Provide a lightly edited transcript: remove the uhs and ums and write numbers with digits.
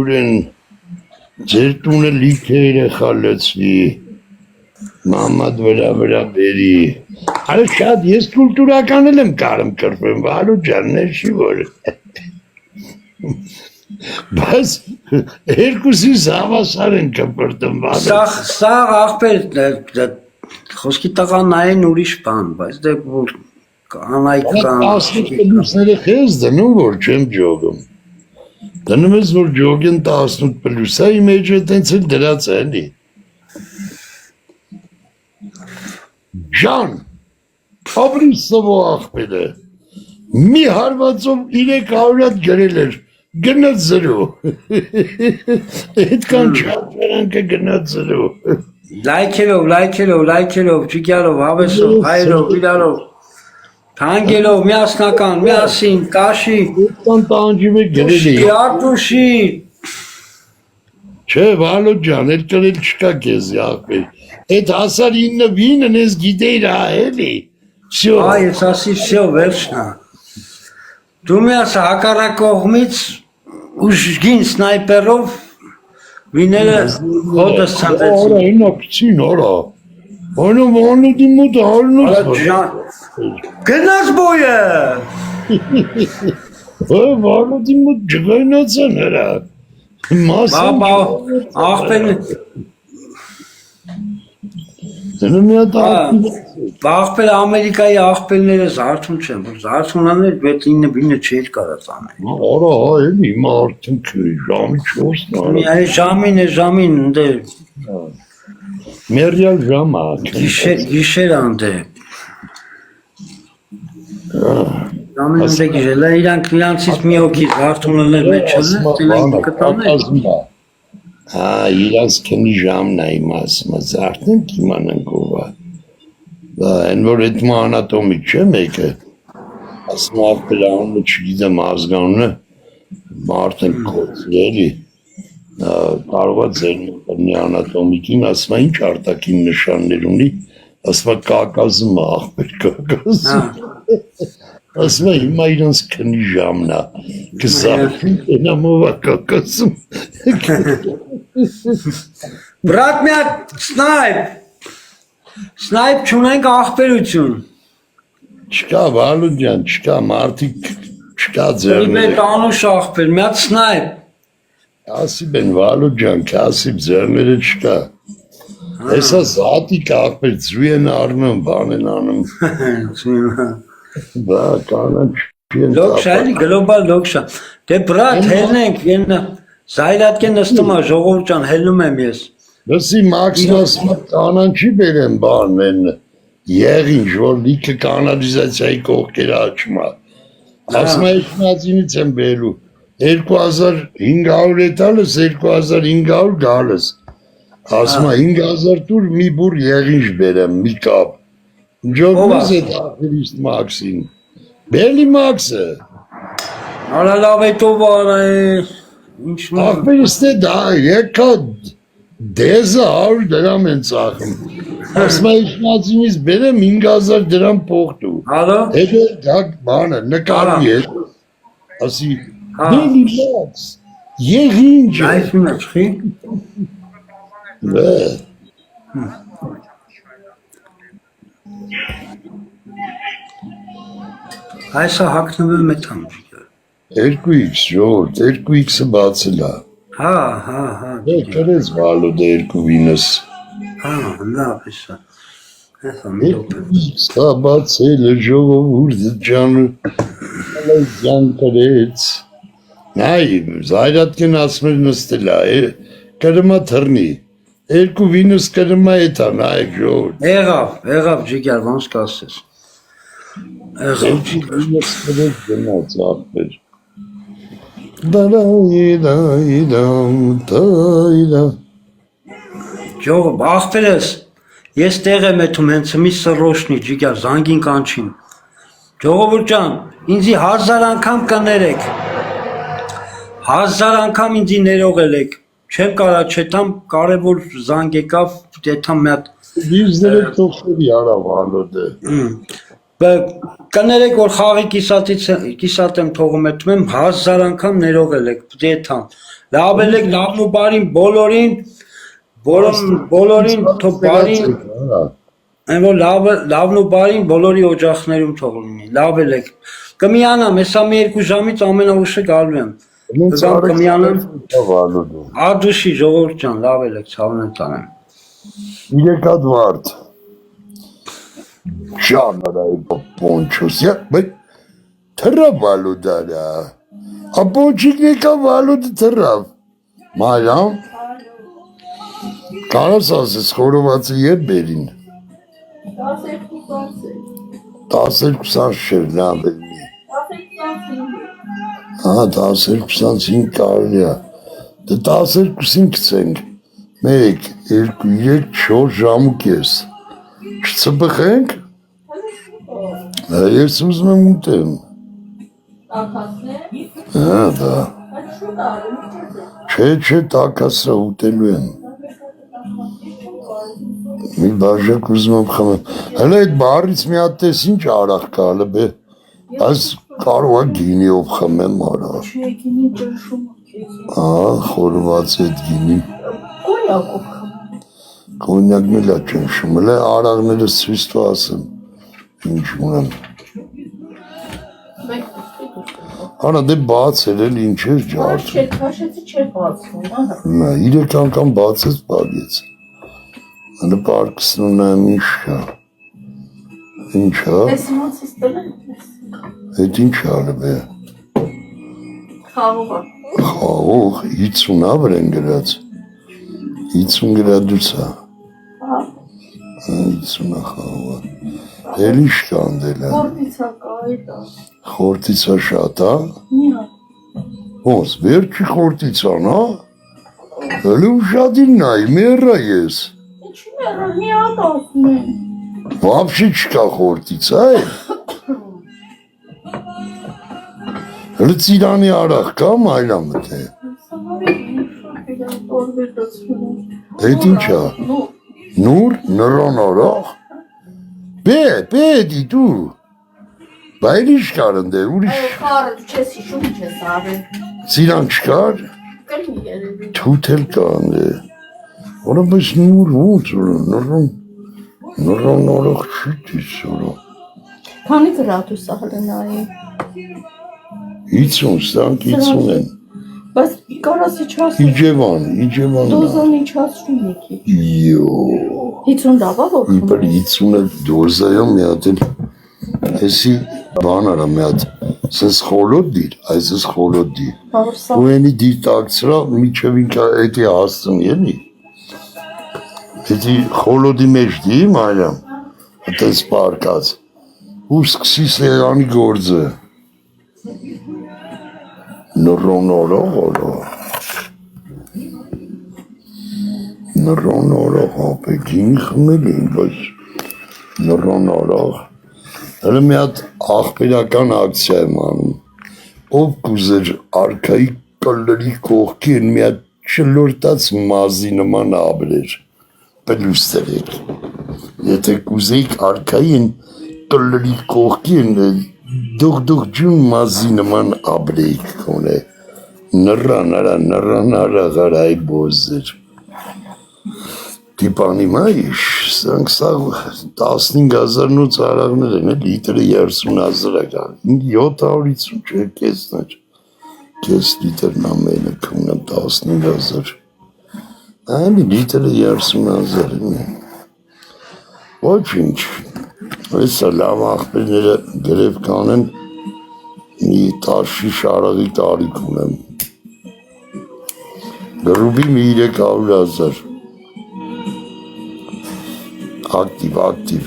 Ուրեն ձեր տունը լիքերը խալեցվի, մամադ վրա բերի, արը շատ ես կուլտուրական եմ կարմ կրպեմ, վալու ջաններ չի որ, բայց երկուսիս հավասար են կպրտում, Սաղ աղբեր, խոսքի տղան նային ուրիշ բան, բայց դե անայք կան, պլուսները խեզ դնում, որ չեմ ջոգում, դնում ես, որ ջոգեն 18 պլուսա, իմ էջը տենց էլ դրած է, էլի, Ջան, Աբրիսովո աղբերը, մի հարվածով 300-ատ գրել էր, գնաց զրու, այդքան շատ վրանքը գնաց զրու, լայքելով, ճիկյալով, հավեսով, հայրով, իրարով, թանգելով, միասնական, միասին, կաշի, ուշի, արտուշի, չէ, վալո ջան, էլ կրել չկա կեզի աղբեր, այդ հասար 9-9-ն ես գիտեիր էլի, այս ասի վсё, վերջնա, դու միասա հակառակողմից ուժգին սնայպերով վիները հոտս ծանվեցին, Արա, ինա պցին, արա, այնը վանուդի մոտ հարնուց, գնաց բոյը, վանուդի մոտ ջգայնաց են հրա, մասան աղբեն, դնում միատ աղբել Ամերիկայի աղբելները զարդուն չեն, որ զարդունաներ 6-9 չէր կարած անել, Արա, էլի, հիմա արդեն ժամի 4-ն այ ժամին ընդե, մերյալ ժամ է, գիշեր անդե, ժամին ընդե գիշեր, իրանցից մի օքի զարդունաներ մեջ չնեն, կտաներ, իրանց կնի ժամն է իմ ասում, զարդնենք իմանանք ովա, են որ այդ մանատոմիկ չէ մեկը, ասում աղբելանունը չգիտեմ ազգանունը, մարդն կոցի էլի, կարողա ձերնի անատոմիկին, ասում ինչ արտակին նշաններ ունի, ասում կակազում է աղբեր կակազում, ասում հիմա իրանց կնի ժամն է, կզարդին ենամով է կակազում, Բրատ միատ սնայպ չունենք աղբերություն, չկա վալու ջան, չկա մարդիկ, չկա ձերներ, անուշ աղբեր, միատ սնայպ, ասիբ են վալու ջան, ասիբ ձերները չկա, հեսա զատիկ աղբեր ձու են արնում, բան են անում, բա կանան չեն լոքշա էլի, գլոբալ լոքշա, դե բրատ հելնենք, Զայրատկեն նստում է ժողովուրդ ջան, հելնում եմ ես։ Լսի մաքսն ասում կանան չի բերեն բան են եղին, որ լիքը կանալիզացիայի կողքերը աչում է։ Ասում է իշխնածինից եմ բերելու, 2500 էտալս, 2500 գալս։ Ասում է 5000 տուր մի բուր եղինչ բերեմ, մի կապ։ Ջոբնից էտ աղվիրիստ մաքսին։ Բելի մաքսը։ Արա լավ է տով արա է։ Աղբերիստ է դա, եկա դեզը 100 դրամ են ծախում, ասում է իշխնածինից բերեմ 5000 դրամ պողտու, հետո դակ բանը, նկարի հետ, ասի, բելի մաքս, եղինչ է, այս մինա չխի, այսա հակնվում է թամ, 2x ժողորդ, 2x-ը բացել է, կրեց վալու դա 2-ինս, լավ էսա, 2x-ը բացել է ժողորդ ջանը, ջան կրեց, նայ, զայրատկեն ասում էր նստել է, կրմա թրնի, 2-ինս կրմա էտ է, նայք ժողորդ, եղավ ջիգար, ոնց կասես, եղավ ջիգար, 2-ինս կրեց գնաց աղբեր, Ջողով, աղբերս, ես տեղ եմ էթում հենց մի սրոշնի, ջիգար, զանգին կանչին, ջողովուր ջան, ինձի 1000 անգամ կներեք, 1000 անգամ ինձի ներողել եք, չեմ կարա չետամ կարևոր զանգ եկավ, դետամ մի հատ Դիզները թողերի արավ անոդը Կներեք որ խաղի կիսատ եմ թողում եմ 1000 անգամ ներողել եք դետամ լավ ելեք, լավն ու բարին բոլորին, բոլորին թող բարին, այն որ լավն ու բարին բոլորի օջախներում թող լինի, լավ ելեք, կմիանամ, հեսա մի 2 ժամից ամենաուշը գալու եմ, կմիանամ, ադուշի ժողովուրդ ջան, լավ ելեք, ցավն եմ տանեմ, 3 հատ վարդ, Շանարայի պոնչոս, բայց թրավ վալուդարա, ապոնչիկ նեկա վալուդը թրավ, մայրամ, կարաս ասես խորովածը ետ բերին, 10-20 շեր նա բերնի, 10-25 կարելի է, դե 12-ին կցենք, 1, 2, 3, 4 ժամ ու կես, չծպխենք, ես ուզում եմ ուտեմ, դա, չէ, տակասրա ուտելու եմ, մի բաժակ ուզում եմ խմեմ, հələ այդ բարից մի հատ տես ինչ արախ կա, հələ բե, այս կարող է գինիով խմեմ արախ, խորված այդ գինի, կոնյակն էլ է ճնշում, հələ արաղներս ցույց տու ասեմ, ինչ ունեմ, Արա դե բաց էր էլ ինչ էր ջարդում, քաշեցի չէր բացվում, 3 անգամ բացեց բագեց, հələ պարկսնում նայեմ ինչ կա, ինչ հա, այդ ինչ հալը բե, խաղող, 50 ավր են գրած, 50 գրադուց հա, 50 խաղողը, էլ ինչ կանդել է, խորդիցա շատ հա, ոնց, վերջի խորդիցան հա, հələ ու շատին նայ, մեռա ես, վապշի չկա խորդիցա է, հələ ծիրանի արախ կա մայլամը թե, այդ ինչ հա, նուր, նրան արախ, բե դի դու, Բայց ինչ կար ընդեր, ուրիշ, ծիրան չկար, թութ էլ կա ընդեր, որը բես նուր ոնց նռան արախ չի դիսորա, Քանի գրադուս է հլնայի, 50, ստանք 50 են, բայց կարաս իչասում, իջևան դոզան իչասում եկի, 50 լավա որ իպր 50 է դոզայա մի հատ էլ, Էսի բան արա մի հատ, սենց խոլոտ դիր, այս ես խոլոտ դիր, ու ենի դիր տակցրա, միչև ինքա էտի հասցն ենի, էտի խոլոտի մեջ դիր մայրամ, հտես պարկած, ու սկսի սեղանի գործը, նռոն արաղ, ապեքին խմել են, բայց նռոն արաղ, Հələ մի հատ աղբերական ակցիա եմ անում, ով կուզեր արքայի կլրի կողքին մի հատ չլորտած մազի նման աբրեր, պլուստերեր, եթե կուզեիք արքային կլրի կողքին դուղ ջուն մազի նման աբրեիք կոնե, նռան արաղարայի բոզեր, Տիպանի մայիշ, սրանք սաղ 15,000 արաղներ են, լիտրը 30,000 ական, 750 չէ, կես լիտրն ամենը կմնա 15,000, այն լիտրը 30,000 են, ոչ ինչ, այսա լավ աղբերները գրև կանեն, մի տաշի շարաղի տարիք ունեմ, գրուբի մի 300,000, Aktiv.